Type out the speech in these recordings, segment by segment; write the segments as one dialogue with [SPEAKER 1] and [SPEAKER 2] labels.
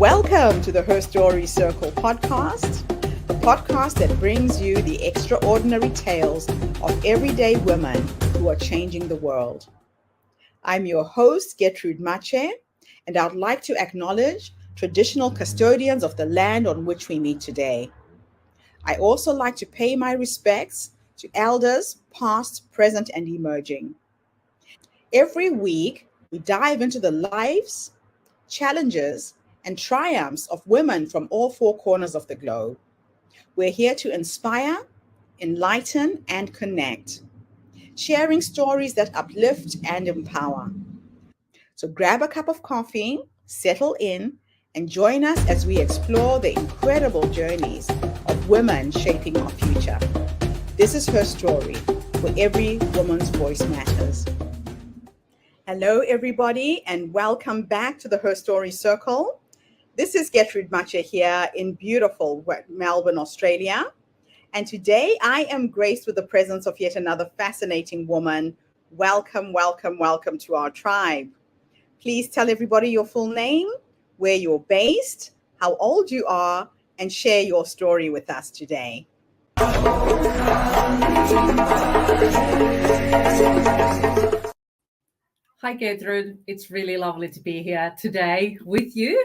[SPEAKER 1] Welcome to the Her Story Circle podcast, the podcast that brings you the extraordinary tales of everyday women who are changing the world. I'm your host, Gertrude Mache, and I'd like to acknowledge traditional custodians of the land on which we meet today. I also like to pay my respects to elders, past, present, and emerging. Every week, we dive into the lives, challenges, and triumphs of women from all four corners of the globe. We're here to inspire, enlighten, and connect, sharing stories that uplift and empower. So grab a cup of coffee, settle in, and join us as we explore the incredible journeys of women shaping our future. This is Her Story, where every woman's voice matters. Hello, everybody, and welcome back to the Her Story Circle. This is Gertrude Mache here in beautiful Melbourne, Australia. And today I am graced with the presence of yet another fascinating woman. Welcome, welcome, welcome to our tribe. Please tell everybody your full name, where you're based, how old you are, and share your story with us today.
[SPEAKER 2] Hi, Gertrude. It's really lovely to be here today with you.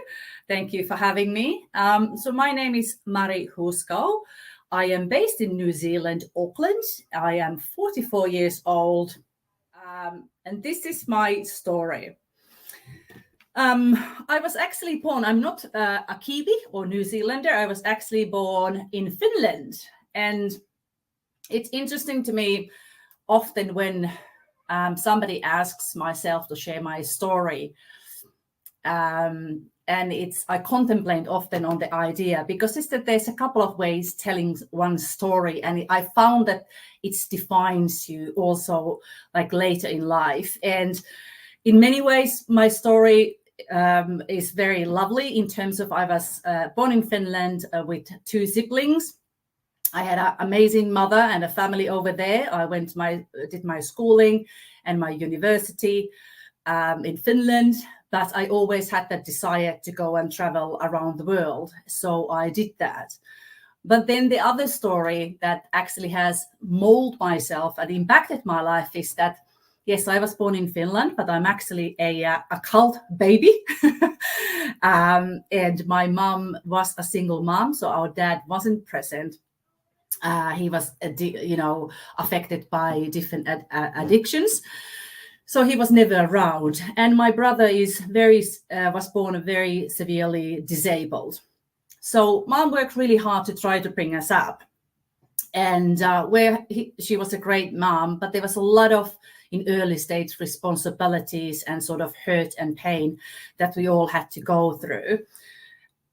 [SPEAKER 2] Thank you for having me. So my name is Mari Huusko. I am based in New Zealand, Auckland. I am 44 years old, and this is my story. I was actually born, I'm not a Kiwi or New Zealander. I was actually born in Finland. And it's interesting to me often when somebody asks myself to share my story. And I contemplate often on the idea because it's that there's a couple of ways telling one story. And I found that it defines you also like later in life. And in many ways, my story is very lovely in terms of I was born in Finland with two siblings. I had an amazing mother and a family over there. I did my schooling and my university in Finland, but I always had that desire to go and travel around the world. So I did that. But then the other story that actually has molded myself and impacted my life is that, yes, I was born in Finland, but I'm actually a cult baby. And my mom was a single mom, so our dad wasn't present. He was, affected by different addictions. So he was never around. And my brother was born very severely disabled. So mom worked really hard to try to bring us up. And she was a great mom, but there was a lot of, in early stage, responsibilities and sort of hurt and pain that we all had to go through.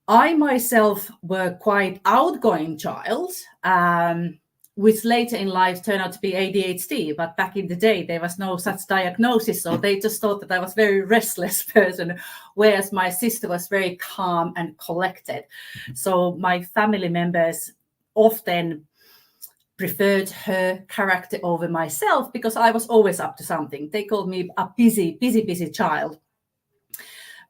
[SPEAKER 2] I myself were quite outgoing child, which later in life turned out to be ADHD. But back in the day, there was no such diagnosis. So they just thought that I was a very restless person, whereas my sister was very calm and collected. So my family members often preferred her character over myself because I was always up to something. They called me a busy child.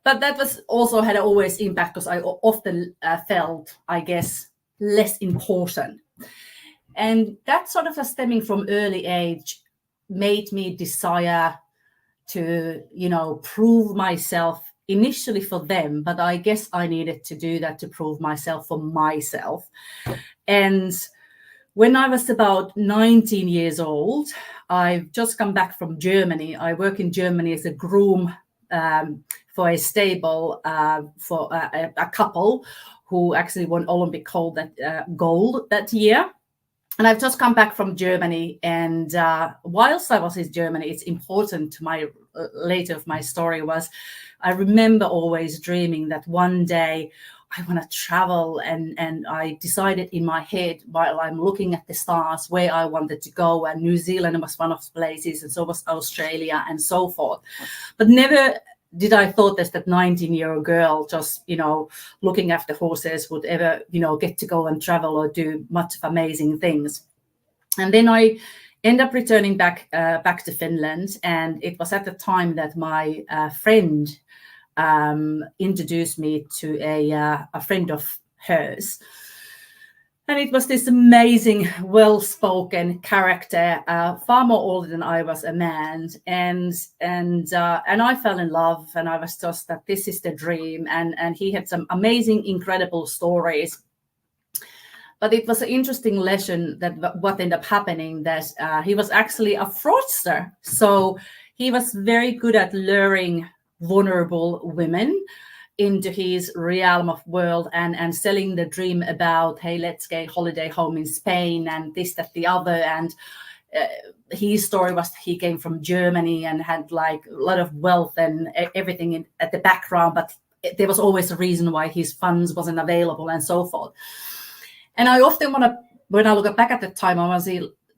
[SPEAKER 2] But that was also had always impact because I often felt, I guess, less important. And that sort of stemming from early age made me desire to, prove myself initially for them. But I guess I needed to do that to prove myself for myself. And when I was about 19 years old, I've just come back from Germany. I work in Germany as a groom for a stable for a couple who actually won Olympic gold that year. And I've just come back from Germany. And whilst I was in Germany, it's important to my later of my story was I remember always dreaming that one day I want to travel. And I decided in my head while I'm looking at the stars where I wanted to go. And New Zealand was one of the places, and so was Australia and so forth. But never did I thought that 19-year-old girl just, looking after horses would ever, get to go and travel or do much of amazing things. And then I end up returning back to Finland. And it was at the time that my friend introduced me to a friend of hers. And it was this amazing, well-spoken character, far more older than I was a man, and I fell in love, and I was just that this is the dream, and he had some amazing, incredible stories. But it was an interesting lesson that what ended up happening that he was actually a fraudster, so he was very good at luring vulnerable women into his realm of world and selling the dream about, hey, let's get holiday home in Spain and this, that, the other. And his story was he came from Germany and had like a lot of wealth and everything at the background, but there was always a reason why his funds wasn't available and so forth. And I often when I look back at the time, I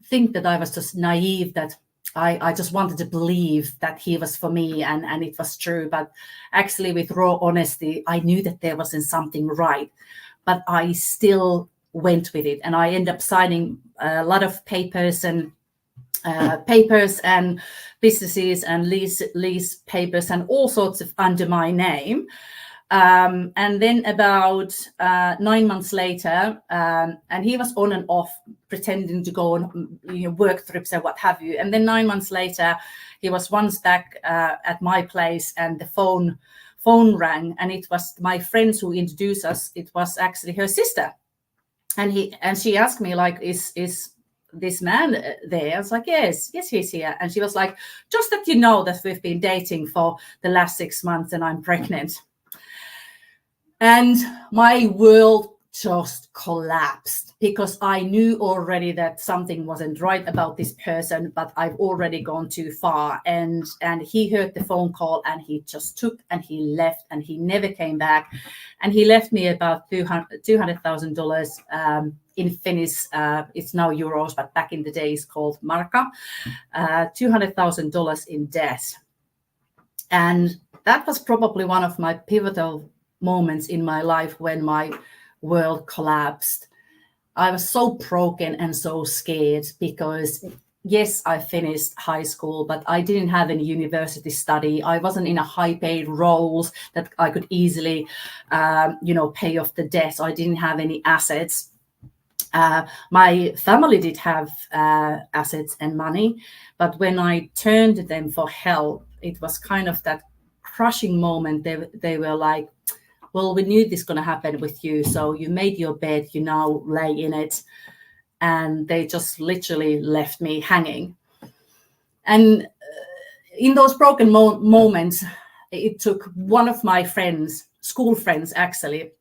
[SPEAKER 2] think that I was just naive, that I just wanted to believe that he was for me, and it was true. But actually, with raw honesty, I knew that there wasn't something right, but I still went with it. And I ended up signing a lot of papers and businesses and lease papers and all sorts of under my name. And then about 9 months later, and he was on and off pretending to go on work trips and what have you. And then 9 months later, he was once back at my place, and the phone rang, and it was my friends who introduced us. It was actually her sister, and she asked me like, is this man there? I was like, yes, he's here. And she was like, just that you know that we've been dating for the last 6 months and I'm pregnant. And my world just collapsed, because I knew already that something wasn't right about this person, but I've already gone too far. And he heard the phone call, and he just took and he left, and he never came back. And he left me about $200,000 in Finnish. It's now euros, but back in the day it's called marka. $200,000 in debt. And that was probably one of my pivotal moments in my life when my world collapsed. I was so broken and so scared, because yes, I finished high school, but I didn't have any university study. I wasn't in a high-paid roles that I could easily, pay off the debt. I didn't have any assets. My family did have assets and money, but when I turned to them for help, it was kind of that crushing moment. They were like, well, we knew this was going to happen with you. So you made your bed, you now lay in it. And they just literally left me hanging. And in those broken moments, it took one of my friends, school friends, actually,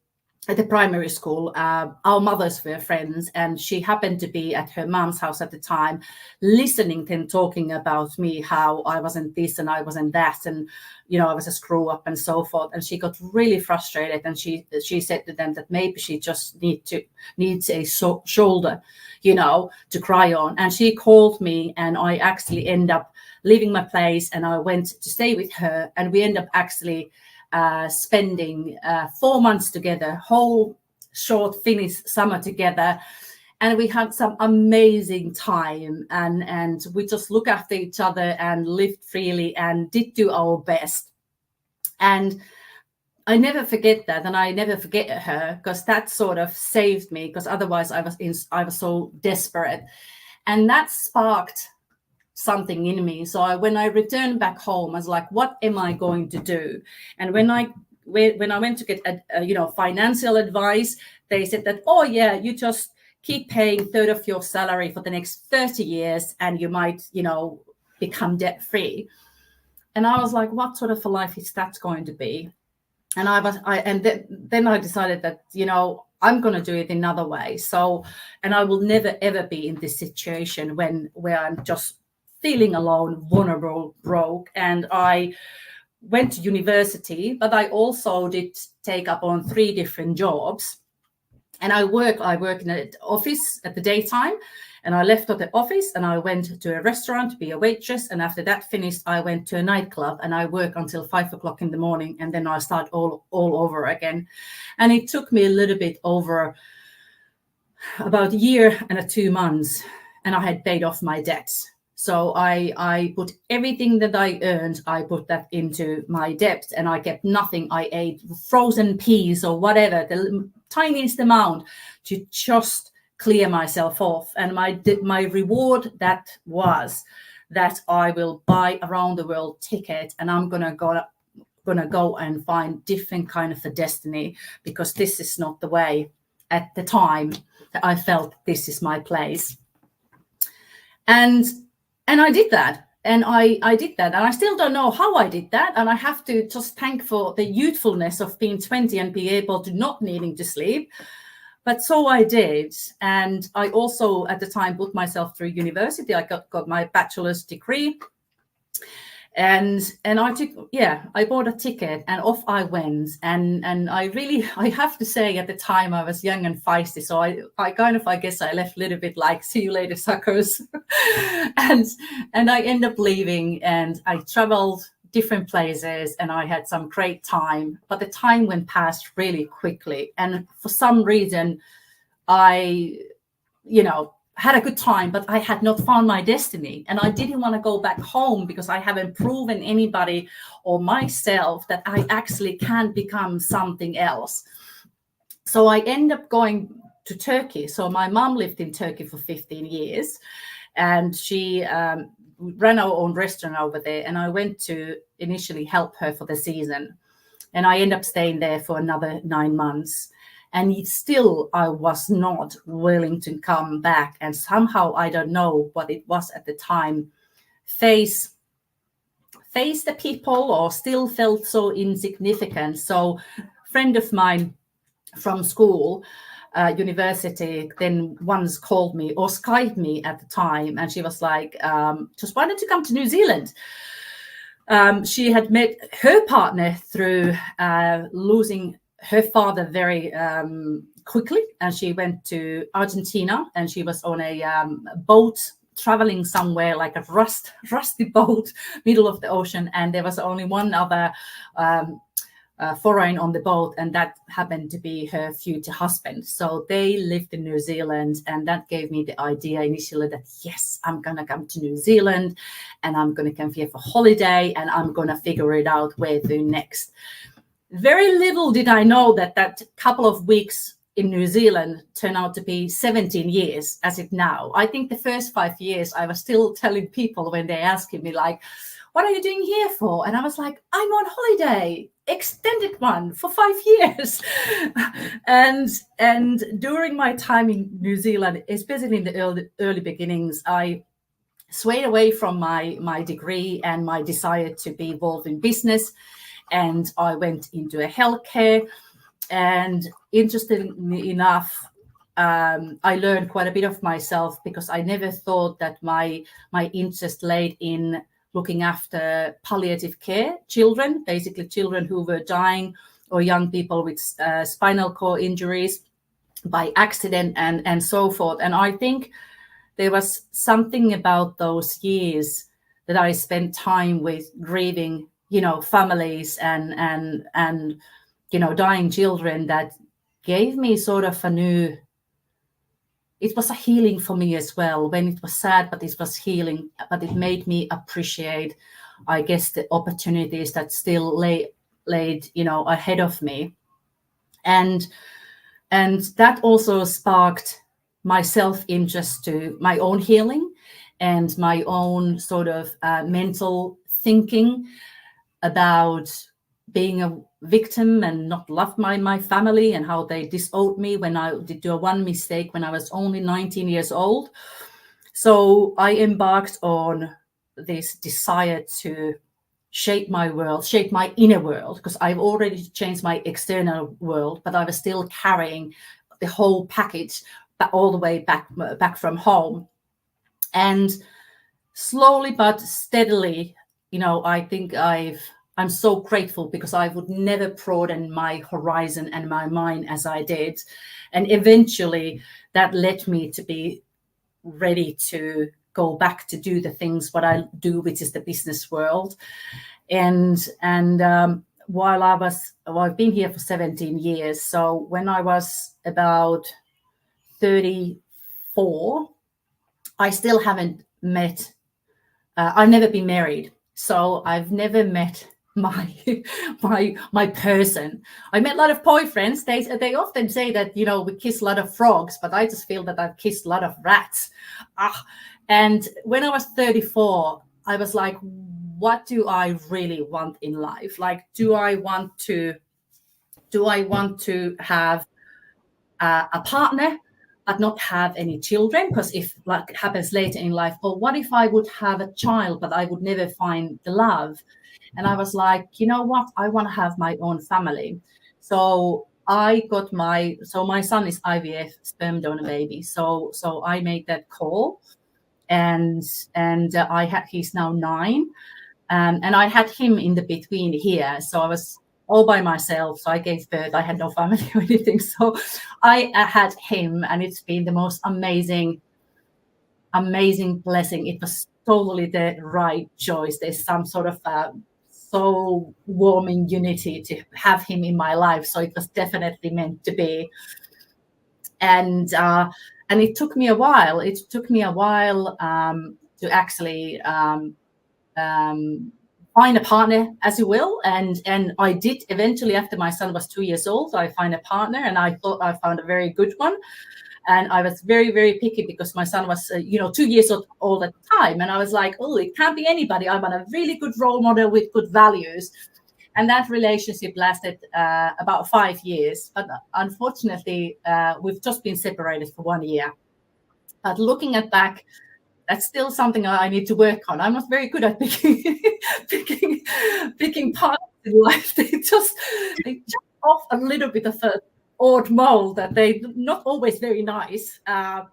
[SPEAKER 2] at the primary school. Our mothers were friends, and she happened to be at her mom's house at the time, listening to them talking about me, how I wasn't this and I wasn't that, and I was a screw up and so forth. And she got really frustrated, and she said to them that maybe she just needs a shoulder, to cry on. And she called me, and I actually end up leaving my place, and I went to stay with her, and we end up actually spending 4 months together, whole short Finnish summer together. And we had some amazing time, and we just looked after each other and lived freely and did do our best. And I never forget that, and I never forget her, because that sort of saved me, because otherwise I was so desperate. And that sparked something in me. So when I returned back home, I was like, what am I going to do? And when I went to get financial advice, they said that, oh yeah, you just keep paying 1/3 of your salary for the next 30 years and you might, become debt free. And I was like, what sort of a life is that going to be? And then I decided that, I'm going to do it another way. So, and I will never, ever be in this situation where I'm just feeling alone, vulnerable, broke. And I went to university, but I also did take up on 3 different jobs. And I work in an office at the daytime, and I left at the office and I went to a restaurant to be a waitress. And after that finished, I went to a nightclub and I work until 5 o'clock in the morning. And then I start all over again. And it took me a little bit over about a year and 2 months, and I had paid off my debts. So I put everything that I earned, I put that into my debt, and I kept nothing. I ate frozen peas or whatever, the tiniest amount, to just clear myself off. And my reward that was that I will buy around the world ticket, and I'm gonna go and find different kind of a destiny, because this is not the way at the time that I felt this is my place. And I did that. And I did that. And I still don't know how I did that. And I have to just thank for the youthfulness of being 20 and be able to not needing to sleep. But so I did. And I also at the time put myself through university. I got my bachelor's degree. And I bought a ticket and off I went. And I have to say, at the time I was young and feisty. So I guess I left a little bit like, see you later, suckers. and I ended up leaving, and I traveled different places, and I had some great time. But the time went past really quickly. And for some reason, I, had a good time, but I had not found my destiny. And I didn't want to go back home, because I haven't proven anybody or myself that I actually can become something else. So I ended up going to Turkey. So my mom lived in Turkey for 15 years, and she ran our own restaurant over there. And I went to initially help her for the season. And I ended up staying there for another 9 months. And still, I was not willing to come back. And somehow, I don't know what it was at the time, face the people, or still felt so insignificant. So a friend of mine from school, university, then once called me or Skyped me at the time. And she was like, just why don't you come to New Zealand? She had met her partner through losing her father very quickly, and she went to Argentina, and she was on a boat traveling somewhere, like a rusty boat, middle of the ocean, and there was only one other foreign on the boat, and that happened to be her future husband. So they lived in New Zealand, and that gave me the idea initially that, yes, I'm going to come to New Zealand, and I'm going to come here for holiday, and I'm going to figure it out where to next. Very little did I know that couple of weeks in New Zealand turned out to be 17 years as it now. I think the first 5 years I was still telling people when they asking me like, what are you doing here for? And I was like, I'm on holiday, extended one for 5 years. and during my time in New Zealand, especially in the early beginnings, I swayed away from my degree and my desire to be involved in business. And I went into a healthcare, and interestingly enough, I learned quite a bit of myself, because I never thought that my interest laid in looking after palliative care children, basically children who were dying, or young people with spinal cord injuries by accident and so forth. And I think there was something about those years that I spent time with grieving, families and dying children, that gave me sort of it was a healing for me as well. When it was sad, but it was healing, but it made me appreciate, I guess, the opportunities that still laid ahead of me. And that also sparked my self-interest to my own healing and my own sort of mental thinking about being a victim and not loved by my family, and how they disowned me when I did do one mistake when I was only 19 years old. So I embarked on this desire to shape my world, shape my inner world, because I've already changed my external world, but I was still carrying the whole package all the way back from home. And slowly but steadily, I think I'm so grateful, because I would never broaden my horizon and my mind as I did. And eventually that led me to be ready to go back to do the things what I do, which is the business world. And while I've been here for 17 years. So when I was about 34, I still haven't met I've never been married, so I've never met my my person. I met a lot of boyfriends. They often say that, you know, we kiss a lot of frogs, but I just feel that I've kissed a lot of rats. And when I was 34, I was like, what do I really want in life? Like, do I want to have a partner but not have any children? Because if like happens later in life, or what if I would have a child but I would never find the love? And I was like, you know what, I want to have my own family. So my son is IVF, sperm donor baby. So I made that call, and he's now 9. And I had him in the between here. So I was all by myself. So I gave birth. I had no family or anything. So I had him, and it's been the most amazing blessing. It was totally the right choice. There's some sort of so warming unity to have him in my life. So it was definitely meant to be. And it took me a while. It took me a while to actually find a partner, as you will, and I did eventually. After my son was 2 years old, I find a partner, and I thought I found a very good one. And I was very, very picky because my son was 2 years old at the time, and I was like, oh, it can't be anybody. I want a really good role model with good values. And that relationship lasted about 5 years, but unfortunately we've just been separated for 1 year. But looking at back, that's still something I need to work on. I'm not very good at picking partners in life. They just off a little bit of an odd mold that they're not always very nice.
[SPEAKER 1] But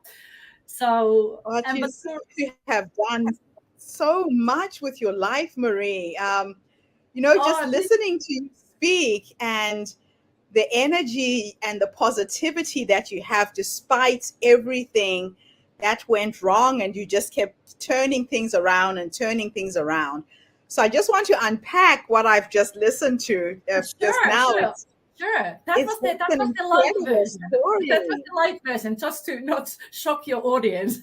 [SPEAKER 1] you seem to have done so much with your life, Marie. Just listening to you speak, and the energy and the positivity that you have despite everything that went wrong, and you just kept turning things around and turning things around. So I just want to unpack what I've just listened to just now.
[SPEAKER 2] Sure. That was the light version. That was the light version, just to not shock your audience.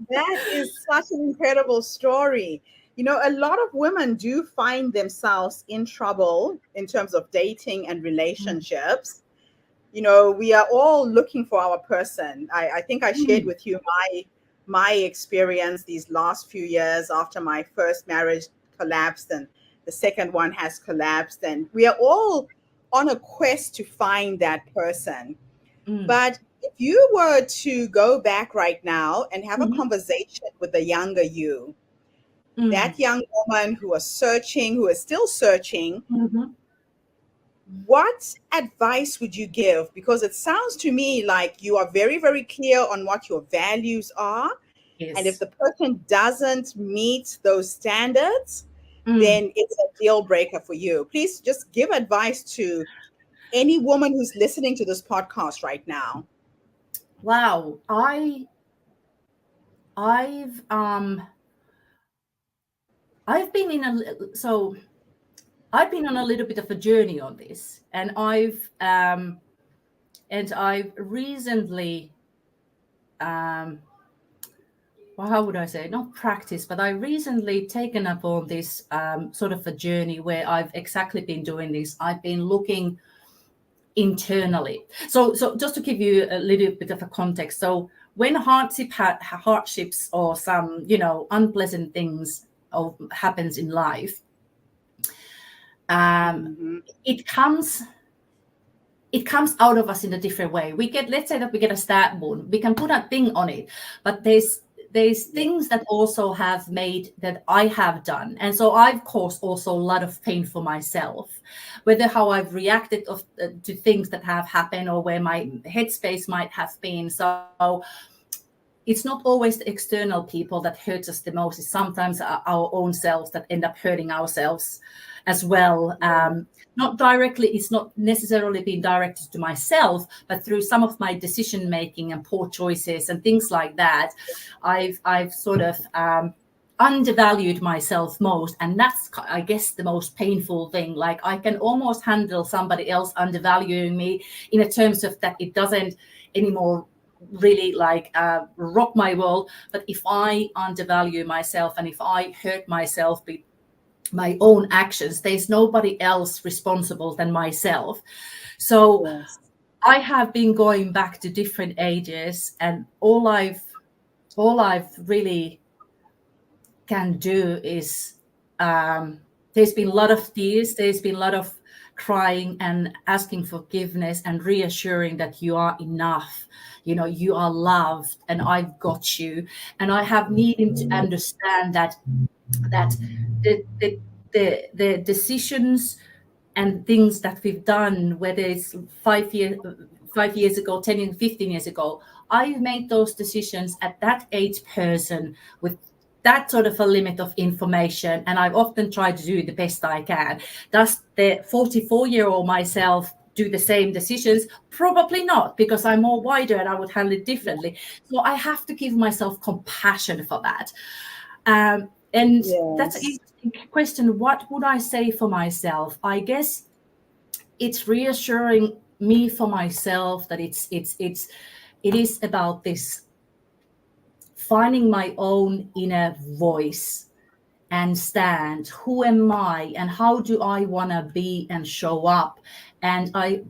[SPEAKER 1] That is such an incredible story. A lot of women do find themselves in trouble in terms of dating and relationships. We are all looking for our person. I think I shared with you my experience these last few years after my first marriage collapsed and the second one has collapsed. And we are all on a quest to find that person. But if you were to go back right now and have a conversation with the younger you, that young woman who is still searching, what advice would you give? Because it sounds to me like you are very, very clear on what your values are. Yes. And if the person doesn't meet those standards, then it's a deal breaker for you. Please just give advice to any woman who's listening to this podcast right now.
[SPEAKER 2] Wow. I've been on a little bit of a journey on this, and I've recently well, how would I say, not practice, but I recently taken up on this sort of a journey where I've exactly been doing this. I've been looking internally. So just to give you a little bit of a context. So when hardships or some, unpleasant things happens in life, it comes out of us in a different way. Let's say that we get a stab wound. We can put a thing on it, but there's things that also have made that I have done. And so I've caused also a lot of pain for myself, whether how I've reacted to things that have happened or where my headspace might have been. So it's not always the external people that hurt us the most. It's sometimes our own selves that end up hurting ourselves as well. Not directly, it's not necessarily being directed to myself, but through some of my decision making and poor choices and things like that, I've sort of undervalued myself most. And that's, I guess, the most painful thing. Like, I can almost handle somebody else undervaluing me in terms of that it doesn't anymore really like rock my world. But if I undervalue myself and if I hurt myself with my own actions, there's nobody else responsible than myself. So
[SPEAKER 1] Yes.
[SPEAKER 2] I have been going back to different ages, and all I've really can do is, there's been a lot of tears, there's been a lot of crying and asking forgiveness and reassuring that you are enough, you are loved and I've got you. And I have needed to understand that the the decisions and things that we've done, whether it's 5 years ago, 10 and 15 years ago, I made those decisions at that age person with that sort of a limit of information, and I've often tried to do the best I can. Does the 44-year-old myself do the same decisions? Probably not, because I'm more wider and I would handle it differently. So I have to give myself compassion for that. And that's an
[SPEAKER 1] Yes.
[SPEAKER 2] interesting question. What would I say for myself? I guess it's reassuring me for myself that it is about this finding my own inner voice and stand. Who am I and how do I want to be and show up? And I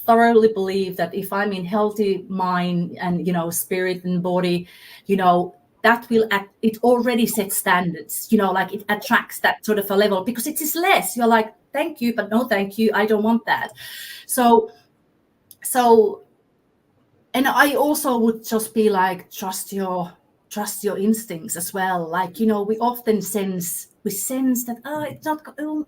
[SPEAKER 2] thoroughly believe that if I'm in healthy mind and spirit and body, that will act, it already sets standards, like it attracts that sort of a level, because it is less. You're like, thank you, but no thank you, I don't want that. So and I also would just be like, trust your instincts as well. Like, we often sense that, it's not, but we're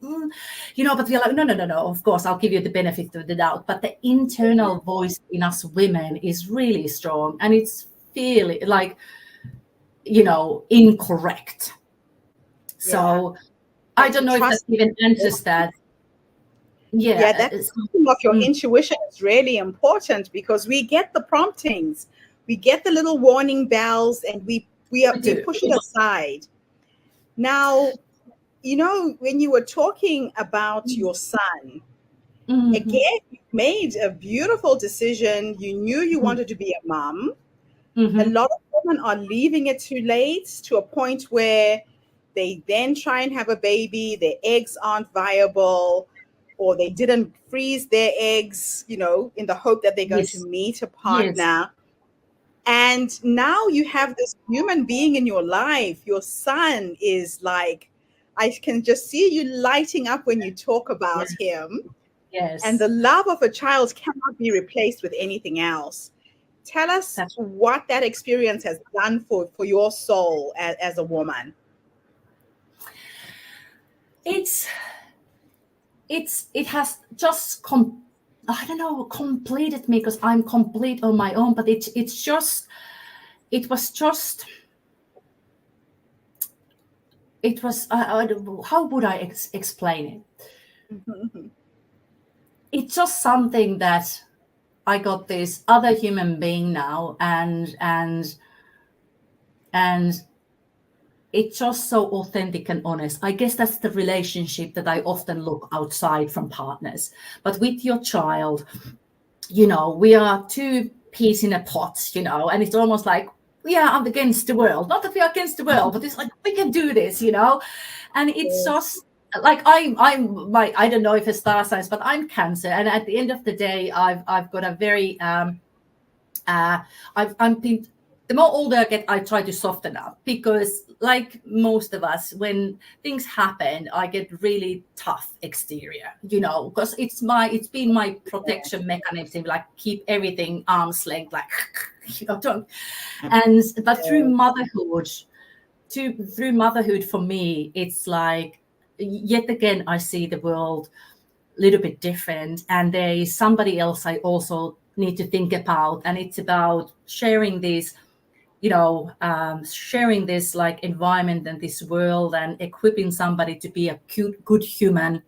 [SPEAKER 2] like, no, of course I'll give you the benefit of the doubt, but the internal voice in us women is really strong, and it's feeling like, incorrect. So I don't know if that
[SPEAKER 1] Trust.
[SPEAKER 2] even answers that.
[SPEAKER 1] Yeah,
[SPEAKER 2] Yeah.
[SPEAKER 1] that trusting of your intuition is really important, because we get the promptings, we get the little warning bells, and we push it aside. Now, when you were talking about your son,
[SPEAKER 2] Mhm.
[SPEAKER 1] again, you made a beautiful decision. You knew you
[SPEAKER 2] Mhm.
[SPEAKER 1] wanted to be a mom. A
[SPEAKER 2] Mhm.
[SPEAKER 1] lot of women are leaving it too late, to a point where they then try and have a baby, their eggs aren't viable, or they didn't freeze their eggs, in the hope that they're going to
[SPEAKER 2] Yes.
[SPEAKER 1] meet a
[SPEAKER 2] Yes.
[SPEAKER 1] partner. And now you have this human being in your life. Your son is like, I can just see you lighting up when you talk about
[SPEAKER 2] Yes.
[SPEAKER 1] him. And
[SPEAKER 2] Yes.
[SPEAKER 1] the love of a child cannot be replaced with anything else. Tell us
[SPEAKER 2] That's
[SPEAKER 1] what that experience has done for your soul as a woman.
[SPEAKER 2] it's it has just I don't know, completed me, because I'm complete on my own. But it was just it was how would I explain it?
[SPEAKER 1] Mhm.
[SPEAKER 2] It's just something that I got this other human being now, and it's just so authentic and honest. I guess that's the relationship that I often look outside from partners. But with your child, we are two peas in a pot, and it's almost like we are against the world. Not that we are against the world, but it's like we can do this, and it's
[SPEAKER 1] Yes.
[SPEAKER 2] just like I don't know if it's star signs, but I'm Cancer, and at the end of the day, I've got a very I'm been the more older I get, I try to soften up, because like most of us, when things happen, I get really tough exterior, because it's been my protection mechanism, like keep everything arm's length, like don't. And but through motherhood for me, it's like, yet again I see the world little bit different, and there is somebody else I also need to think about, and it's about sharing this, sharing this like environment and this world, and equipping somebody to be a good human,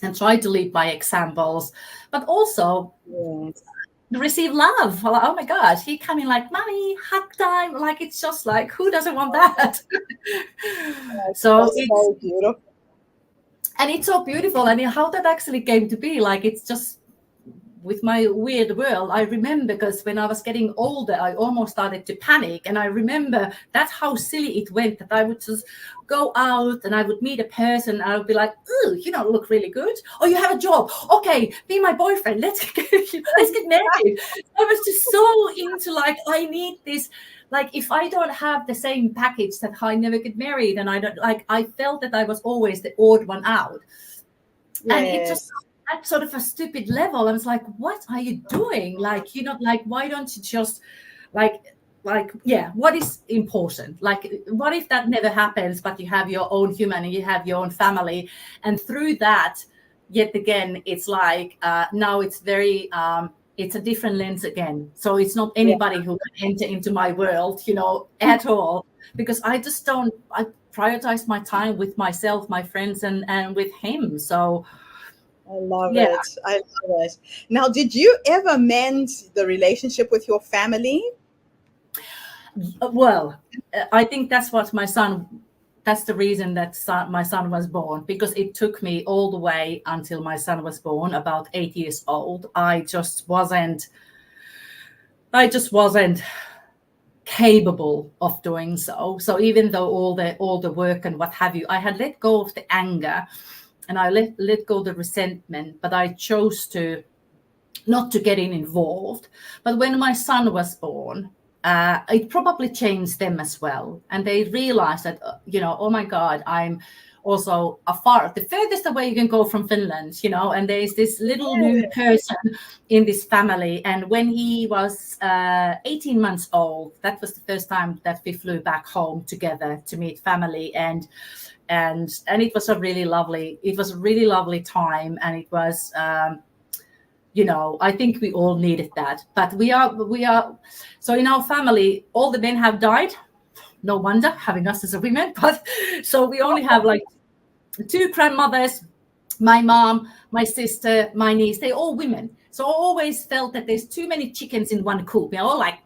[SPEAKER 2] and try to lead by examples, but also
[SPEAKER 1] Yes.
[SPEAKER 2] receive love. Well, oh my gosh, he coming like, mommy, hug time, like it's just like, who doesn't want that? So
[SPEAKER 1] That's so beautiful.
[SPEAKER 2] it's so beautiful, and how that actually came to be, like it's just with my weird world, I remember, because when I was getting older, I almost started to panic. And I remember that's how silly it went, that I would just go out and I would meet a person and I would be like, "Ooh, you don't look really good. Oh, you have a job. Okay, be my boyfriend. Let's get married." I was just so into like, I need this. Like, if I don't have the same package, that I never get married. And I don't like, I felt that I was always the odd one out. And it just at sort of a stupid level. I was like, what are you doing? Like, like, why don't you just yeah, what is important? Like, what if that never happens, but you have your own human and you have your own family? And through that, yet again, it's like now it's very it's a different lens again. So it's not anybody who can enter into my world, at all, because I prioritize my time with myself, my friends, and with him. So
[SPEAKER 1] I love it. I love it. Now, did you ever mend the relationship with your family?
[SPEAKER 2] Well, I think that's what that's the reason that my son was born, because it took me all the way until my son was born, about 8 years old. I just wasn't capable of doing so. So even though all the work and what have you, I had let go of the anger and I let go of the resentment, but I chose to not to get involved. But when my son was born, it probably changed them as well. And they realized that, oh my God, I'm also the furthest away you can go from Finland, and there's this little new person in this family. And when he was 18 months old, that was the first time that we flew back home together to meet family. And it was a really lovely time. And it was, I think we all needed that. But we are so in our family, all the men have died. No wonder, having us as a women. But so we only have like 2 grandmothers, my mom, my sister, my niece. They're all women. So I always felt that there's too many chickens in one coop. They're all like,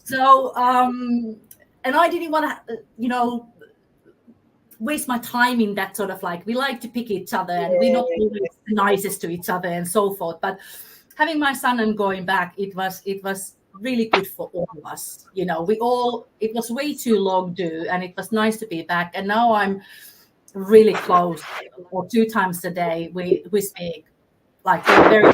[SPEAKER 2] So and I didn't want to, waste my time in that sort of like, we like to pick each other and we're not always the nicest to each other and so forth. But having my son and going back, it was really good for all of us. It was way too long due, and it was nice to be back. And now I'm really close, or 2 times a day we speak, like very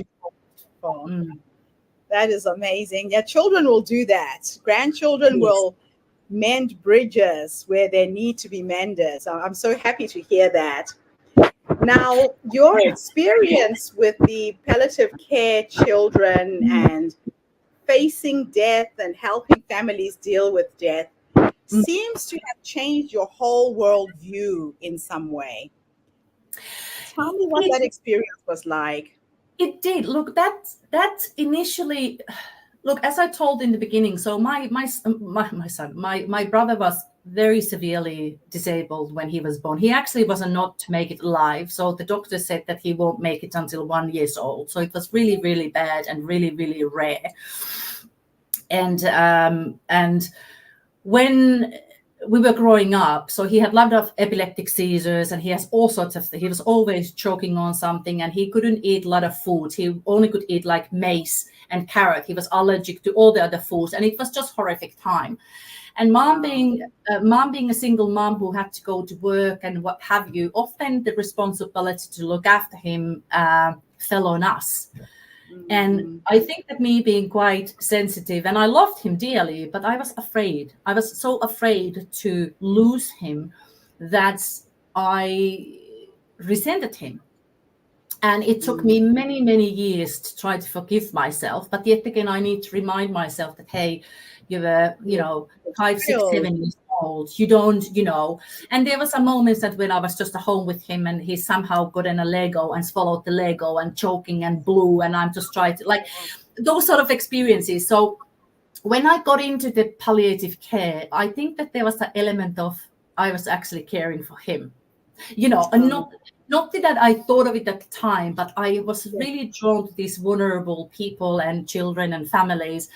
[SPEAKER 1] That is amazing. Yeah, children will do that. Grandchildren will mend bridges where they need to be mended. So I'm so happy to hear that. Now, your experience with the palliative care children and facing death and helping families deal with death seems to have changed your whole worldview in some way. Tell me what that experience was like.
[SPEAKER 2] It did. Look, that initially, look, as I told in the beginning, so my brother was very severely disabled when he was born. He actually was not to make it alive. So the doctor said that he won't make it until 1 year old. So it was really, really bad and really, really rare. And when we were growing up, so he had a lot of epileptic seizures and he has all sorts of, he was always choking on something and he couldn't eat a lot of food. He only could eat like maize and carrot. He was allergic to all the other foods and it was just horrific time. And mom being a single mom who had to go to work and what have you, often the responsibility to look after him fell on us. And I think that me being quite sensitive, and I loved him dearly, but I was afraid. I was so afraid to lose him that I resented him. And it took me many, many years to try to forgive myself. But yet again, I need to remind myself that, hey, you were, 5, 6, 7 years old. You don't, And there were some moments that when I was just at home with him and he somehow got in a Lego and swallowed the Lego and choking and blew. And I'm just trying to, like, those sort of experiences. So when I got into the palliative care, I think that there was an element of I was actually caring for him. And not that I thought of it at the time, but I was really drawn to these vulnerable people and children and families.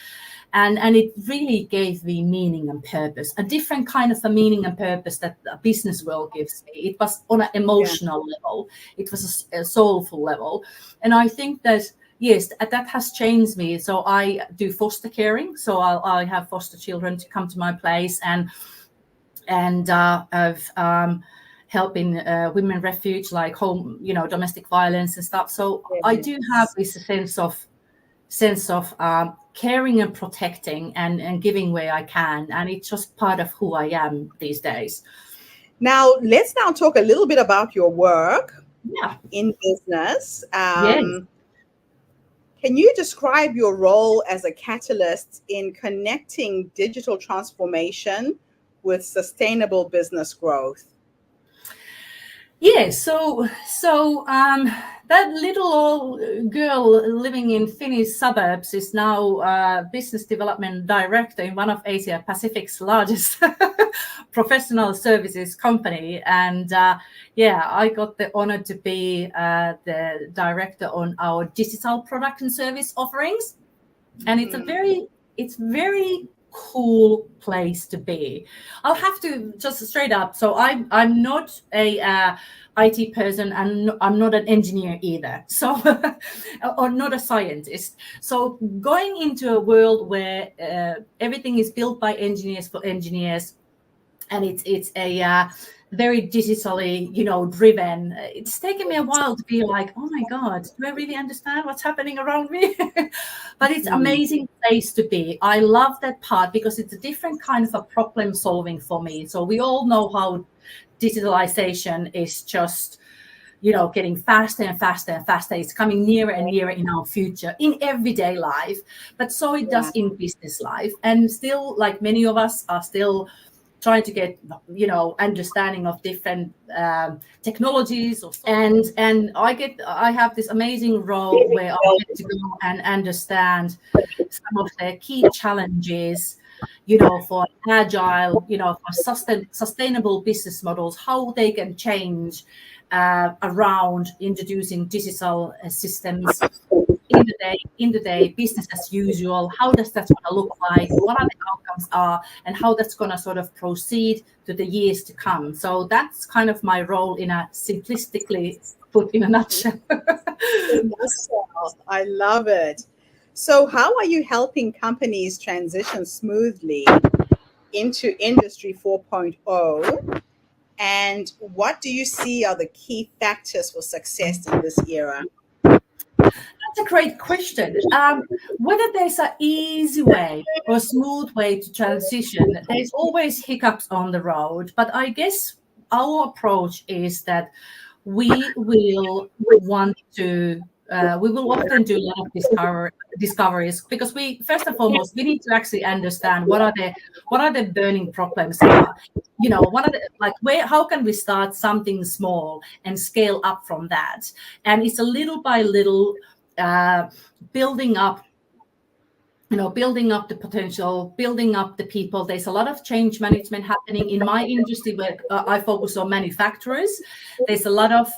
[SPEAKER 2] And it really gave me meaning and purpose, a different kind of a meaning and purpose that the business world gives me. It was on an emotional level. It was a soulful level. And I think that, yes, that has changed me. So I do foster caring. So I have foster children to come to my place, and I've helping women refuge, like home, domestic violence and stuff. So I do have this sense of caring and protecting and giving where I can, and it's just part of who I am these days.
[SPEAKER 1] Now, let's talk a little bit about your work in business.
[SPEAKER 2] Yes.
[SPEAKER 1] Can you describe your role as a catalyst in connecting digital transformation with sustainable business growth?
[SPEAKER 2] Yeah, so that little old girl living in Finnish suburbs is now business development director in one of Asia Pacific's largest professional services company, and I got the honor to be the director on our digital product and service offerings, and it's very cool place to be. I'll have to just straight up. So I'm not a IT person, and I'm not an engineer either. So or not a scientist. So going into a world where everything is built by engineers for engineers, and it's a very digitally, driven. It's taken me a while to be like, oh my God, do I really understand what's happening around me? But it's amazing place to be. I love that part because it's a different kind of a problem solving for me. So we all know how digitalization is just, getting faster and faster and faster. It's coming nearer and nearer in our future, in everyday life. But so it does in business life. And still, like many of us are still trying to get, understanding of different technologies, and I have this amazing role where I get to go and understand some of the key challenges, for agile, for sustainable business models, how they can change around introducing digital systems in the day, business as usual. How does that going to look like? What are the outcomes are, and how that's going to sort of proceed to the years to come. So that's kind of my role in a simplistically put in a nutshell.
[SPEAKER 1] I love it. So how are you helping companies transition smoothly into Industry 4.0? And what do you see are the key factors for success in this era?
[SPEAKER 2] That's a great question. Whether there's an easy way or a smooth way to transition, there's always hiccups on the road. But I guess our approach is that we will often do a lot of discoveries, because first and foremost, we need to actually understand what are the burning problems are. How can we start something small and scale up from that? And it's a little by little building up the potential, building up the people. There's a lot of change management happening in my industry where I focus on manufacturers. There's a lot of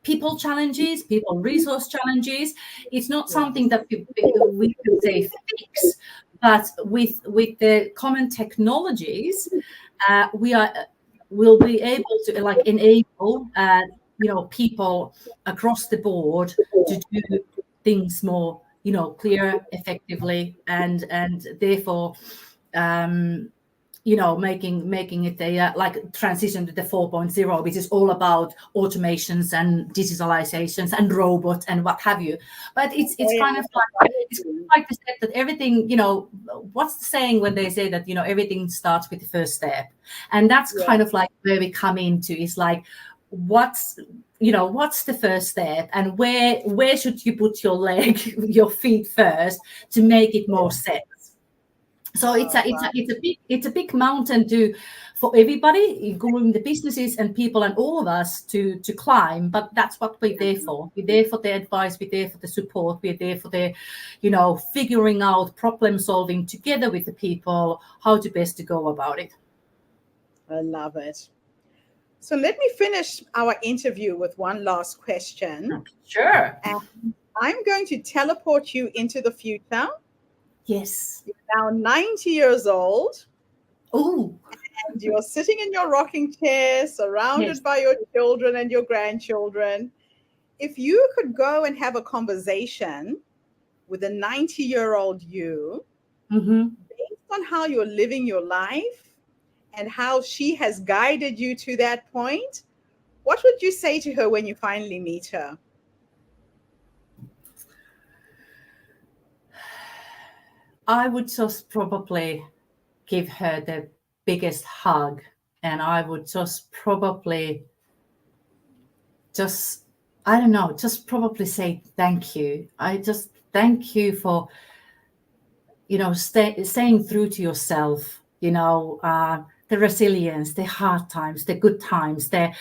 [SPEAKER 2] people challenges, people resource challenges. It's not something that we could say fix, but with the common technologies, we'll be able to enable people across the board to do things more clear, effectively, and therefore making it a transition to the 4.0, which is all about automations and digitalizations and robots and what have you. But it's kind of like the step that everything, what's the saying when they say that everything starts with the first step, and that's kind of like where we come into, is like, what's the first step, and where should you put your feet first to make it more sense. So it's a big mountain for everybody, including the businesses and people and all of us to climb. But that's what we're there for. We're there for the advice. We're there for the support. We're there for the figuring out problem solving together with the people, how to best to go about it.
[SPEAKER 1] I love it. So let me finish our interview with one last question.
[SPEAKER 2] Sure.
[SPEAKER 1] And I'm going to teleport you into the future.
[SPEAKER 2] Yes.
[SPEAKER 1] You're now 90 years old.
[SPEAKER 2] Oh,
[SPEAKER 1] And you're sitting in your rocking chair, surrounded
[SPEAKER 2] yes.
[SPEAKER 1] by your children and your grandchildren. If you could go and have a conversation with a 90-year-old you,
[SPEAKER 2] Mm-hmm.
[SPEAKER 1] based on how you're living your life and how she has guided you to that point, what would you say to her when you finally meet her?
[SPEAKER 2] I would just probably give her the biggest hug, and I would just probably just, I don't know, just probably say thank you. I just thank you for, staying true to yourself, the resilience, the hard times, the good times, the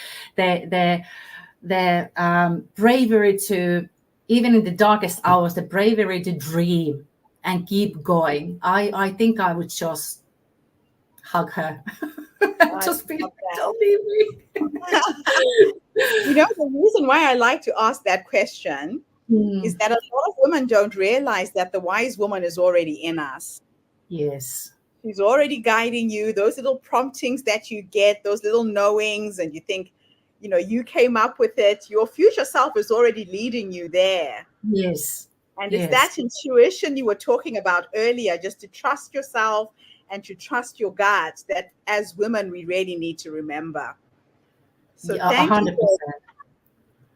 [SPEAKER 2] bravery to, even in the darkest hours, the bravery to dream and keep going. I think I would just hug her.
[SPEAKER 1] I
[SPEAKER 2] Just be,
[SPEAKER 1] love that.
[SPEAKER 2] don't leave me.
[SPEAKER 1] The reason why I like to ask that question is that a lot of women don't realize that the wise woman is already in us.
[SPEAKER 2] Yes.
[SPEAKER 1] She's already guiding you. Those little promptings that you get, those little knowings, and you think, you came up with it. Your future self is already leading you there.
[SPEAKER 2] Yes.
[SPEAKER 1] And it's
[SPEAKER 2] Yes.
[SPEAKER 1] that intuition you were talking about earlier, just to trust yourself and to trust your gut, that as women, we really need to remember. So
[SPEAKER 2] Yeah,
[SPEAKER 1] thank
[SPEAKER 2] 100%.
[SPEAKER 1] you.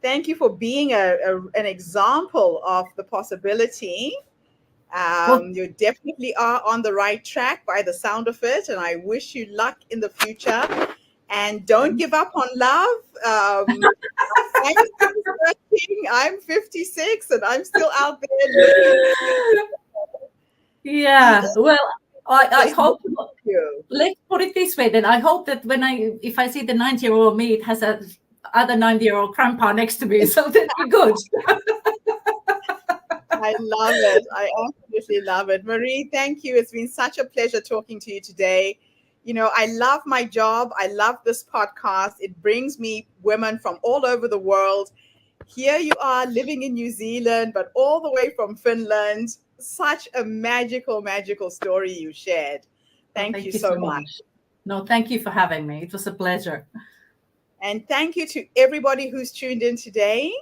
[SPEAKER 1] Thank you for being an example of the possibility.
[SPEAKER 2] Well,
[SPEAKER 1] You definitely are on the right track by the sound of it, and I wish you luck in the future. And don't give up on love. I'm still searching. I'm 56, and I'm still out there looking.
[SPEAKER 2] yeah. Well, I
[SPEAKER 1] Just
[SPEAKER 2] hope.
[SPEAKER 1] looking for you.
[SPEAKER 2] Let's put it this way. Then I hope that if I see the 90-year-old me, it has a other 90-year-old grandpa next to me, so that'd be good.
[SPEAKER 1] I love it. I absolutely love it. Marie, thank you. It's been such a pleasure talking to you today. I love my job. I love this podcast. It brings me women from all over the world. Here you are living in New Zealand, but all the way from Finland. Such a magical, magical story you shared. Thank you so much.
[SPEAKER 2] No, thank you for having me. It was a pleasure.
[SPEAKER 1] And thank you to everybody who's tuned in today.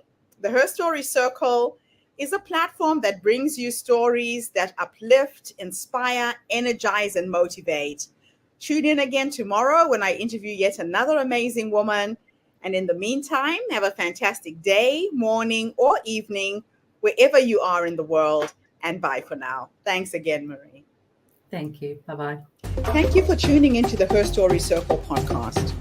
[SPEAKER 1] The Her Story Circle is a platform that brings you stories that uplift, inspire, energize, and motivate. Tune in again tomorrow when I interview yet another amazing woman. And in the meantime, have a fantastic day, morning, or evening, wherever you are in the world. And bye for now. Thanks again, Marie.
[SPEAKER 2] Thank you. Bye-bye.
[SPEAKER 1] Thank you for tuning into the Her Story Circle podcast.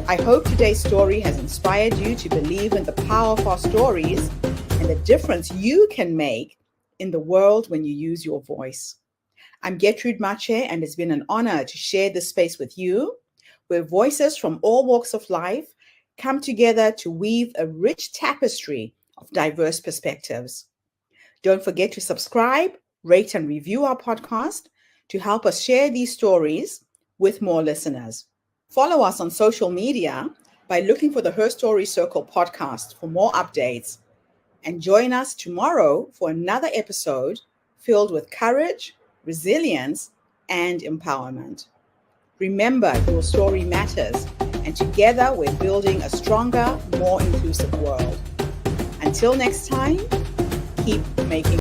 [SPEAKER 1] I hope today's story has inspired you to believe in the power of our stories and the difference you can make in the world when you use your voice. I'm Gertrude Mache, and it's been an honor to share this space with you, where voices from all walks of life come together to weave a rich tapestry of diverse perspectives. Don't forget to subscribe, rate, and review our podcast to help us share these stories with more listeners. Follow us on social media by looking for the Her Story Circle podcast for more updates. And join us tomorrow for another episode filled with courage, resilience, and empowerment. Remember, your story matters, and together we're building a stronger, more inclusive world. Until next time, keep making